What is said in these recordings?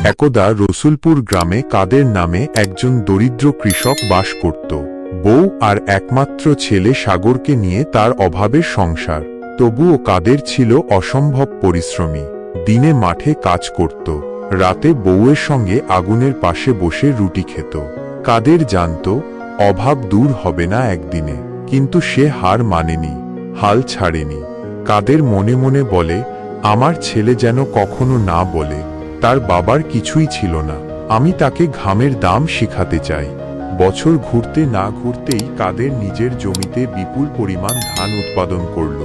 একদা রসুলপুর গ্রামে কাদের নামে একজন দরিদ্র কৃষক বাস করত। বউ আর একমাত্র ছেলে সাগরকে নিয়ে তার অভাবের সংসার। তবুও কাদের ছিল অসম্ভব পরিশ্রমী। দিনে মাঠে কাজ করত, রাতে বউয়ের সঙ্গে আগুনের পাশে বসে রুটি খেত। কাদের জানত অভাব দূর হবে না একদিনে, কিন্তু সে হার মানেনি, হাল ছাড়েনি। কাদের মনে মনে বলে, আমার ছেলে যেন কখনো না বলে তার বাবার কিছুই ছিল না। আমি তাকে ঘামের দাম শিখাতে চাই। বছর ঘুরতে না ঘুরতেই কাদের নিজের জমিতে বিপুল পরিমাণ ধান উৎপাদন করল।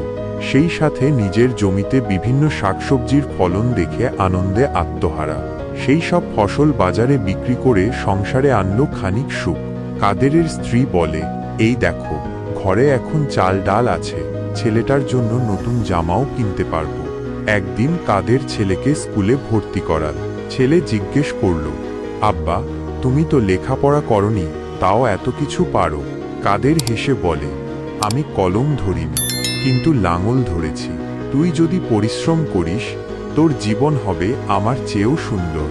সেই সাথে নিজের জমিতে বিভিন্ন শাকসবজির ফলন দেখে আনন্দে আত্মহারা। সেই সব ফসল বাজারে বিক্রি করে সংসারে আনলো খানিক সুখ। কাদেরের স্ত্রী বলে, এই দেখো, ঘরে এখন চাল ডাল আছে, ছেলেটার জন্য নতুন জামাও কিনতে পারবো। একদিন কাদের ছেলেকে স্কুলে ভর্তি করাল। ছেলে জিজ্ঞেস করল, আব্বা, তুমি তো লেখাপড়া করনি, তাও এত কিছু পারো? কাদের হেসে বলে, আমি কলম ধরিনি, কিন্তু লাঙল ধরেছি। তুই যদি পরিশ্রম করিস, তোর জীবন হবে আমার চেয়েও সুন্দর।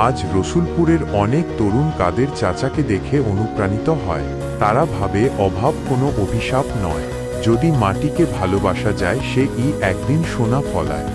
আজ রসুলপুরের অনেক তরুণ কাদের চাচাকে দেখে অনুপ্রাণিত হয়। তারা ভাবে অভাব কোনো অভিশাপ নয়, যদি মাটিকে ভালোবাসা যায়, সে একদিন সোনা ফলায়।